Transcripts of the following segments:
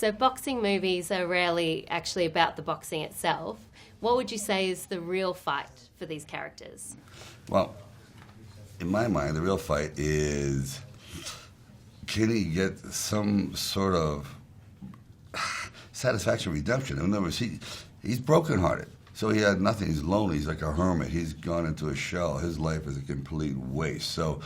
So boxing movies are rarely actually about the boxing itself. What would you say is the real fight for these characters? Well, in my mind, the real fight is, can he get some sort of satisfaction, redemption? In other words, he's brokenhearted. So he had nothing. He's lonely. He's like a hermit. He's gone into a shell. His life is a complete waste. So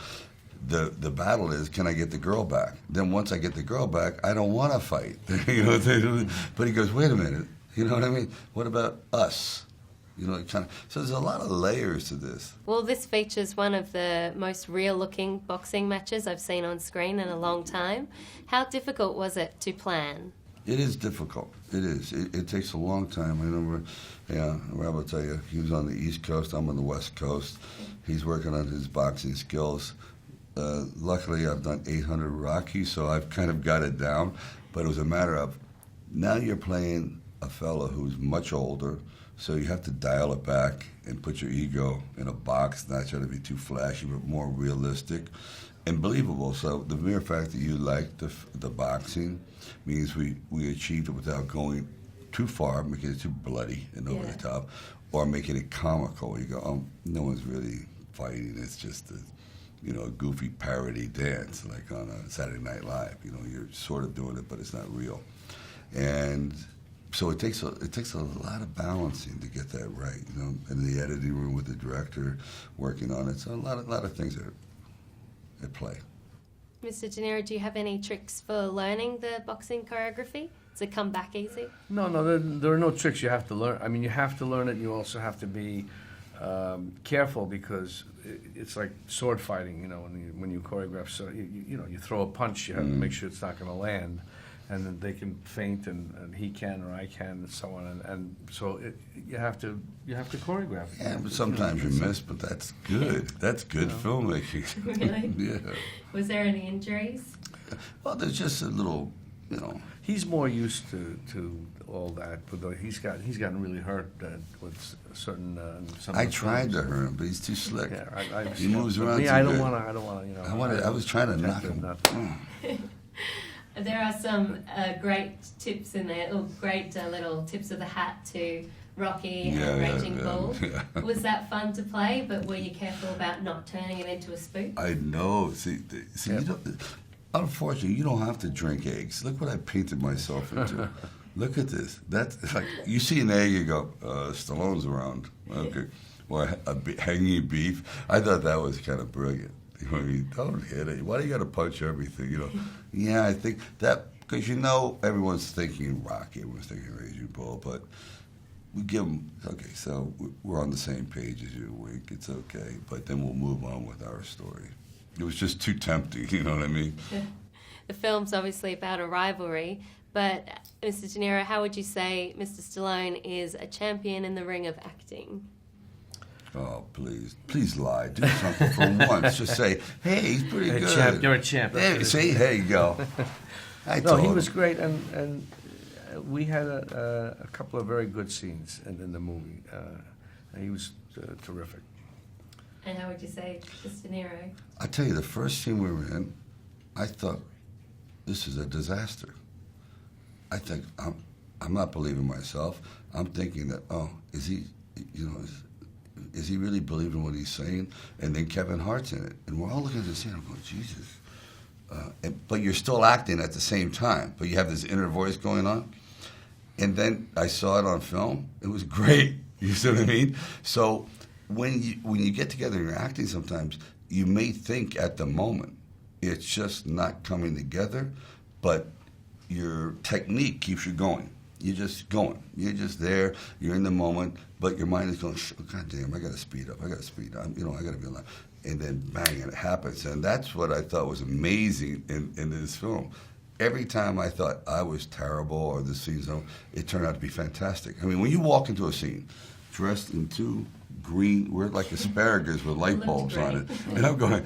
the battle is, can I get the girl back? Then once I get the girl back, I don't want to fight. You know, but he goes, wait a minute. You know what I mean? What about us? You know, so there's a lot of layers to this. Well, this features one of the most real-looking boxing matches I've seen on screen in a long time. How difficult was it to plan? It is difficult. It is. It takes a long time. I remember, Rob will tell you, he was on the East Coast, I'm on the West Coast. He's working on his boxing skills. Luckily, I've done 800 Rocky, so I've kind of got it down. But it was a matter of, now you're playing a fellow who's much older, so you have to dial it back and put your ego in a box, not try to be too flashy, but more realistic and believable. So the mere fact that you like the boxing means we achieved it without going too far, making it too bloody and over the top, or making it comical. You go, no one's really fighting. It's just a goofy parody dance, like on a Saturday Night Live. You know, you're sort of doing it, but it's not real. And so it takes a lot of balancing to get that right. You know, in the editing room with the director working on it. So a lot of things are at play. Mr. De Niro, do you have any tricks for learning the boxing choreography? Does it come back easy? No, there are no tricks you have to learn. I mean, you have to learn it. You also have to be careful, because it's like sword fighting. You know, when you choreograph, so you throw a punch, you have to make sure it's not going to land, and then they can feint, and he can or I can, and so on, and so you have to choreograph. Yeah, but sometimes you miss, but that's good. That's good filmmaking. Really? Yeah. Was there any injuries? Well, there's just a little, He's more used to all that, but he's gotten really hurt with certain. I tried to hurt him, but he's too slick. Yeah, he moves around. Me, too I don't good. want to. I was trying to knock him. There are some great tips in there, great little tips of the hat to Rocky and Raging Bull. Yeah. Was that fun to play, but were you careful about not turning it into a spook? I know. See, unfortunately, you don't have to drink eggs. Look what I painted myself into. Look at this. That's like, you see an egg, you go, Stallone's around. Okay. Or hanging beef. I thought that was kind of brilliant. You know what I mean? Don't hit it. Why do you got to punch everything? Yeah, I think that, because everyone's thinking Rocky, everyone's thinking Raging Bull, but we give them, okay, so we're on the same page as you, Wink, it's okay, but then we'll move on with our story. It was just too tempting, you know what I mean? The film's obviously about a rivalry, but Mr. De Niro, how would you say Mr. Stallone is a champion in the ring of acting? Oh, please lie. Do something for once. Just say, hey, he's pretty good. Champ, you're a champ. Hey, see, there you go. He was great, and we had a couple of very good scenes in the movie. He was terrific. And how would you say Mr. De Niro? I tell you, the first scene we were in, I thought, this is a disaster. I think, I'm not believing myself. I'm thinking that, is he, is he really believing what he's saying? And then Kevin Hart's in it. And we're all looking at the scene, I'm going, Jesus. But you're still acting at the same time, but you have this inner voice going on. And then I saw it on film. It was great. You see what I mean? So when you get together and you're acting sometimes, you may think at the moment it's just not coming together, but your technique keeps you going. You're just going. You're just there. You're in the moment, but your mind is going, God damn, I got to speed up. I got to be alive. And then bang, and it happens. And that's what I thought was amazing in this film. Every time I thought I was terrible or the scene's over, it turned out to be fantastic. I mean, when you walk into a scene dressed in two green, we're like asparagus with light bulbs on it, and I'm going,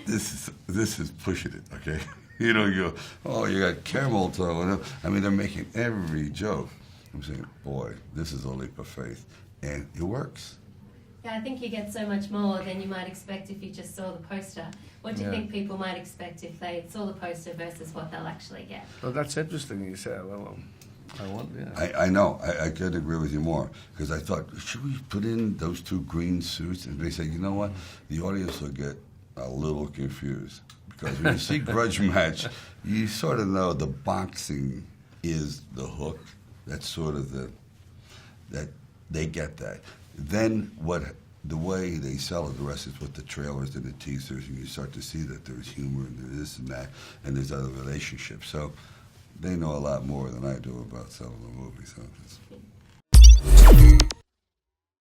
this is pushing it, okay? You go, oh, you got camel toe. I mean, they're making every joke. I'm saying, boy, this is a leap of faith. And it works. I think you get so much more than you might expect if you just saw the poster. What do you Yeah. think people might expect if they saw the poster versus what they'll actually get? Well, that's interesting. You say, well, I want, yeah. I know. I couldn't agree with you more because I thought, should we put in those two green suits? And they said, you know what? The audience will get a little confused because when you see Grudge match, you sort of know the boxing is the hook. That's sort of that they get that. Then the way they sell it, the rest is with the trailers and the teasers, and you start to see that there's humor and there's this and that, and there's other relationships. So they know a lot more than I do about selling the movie. So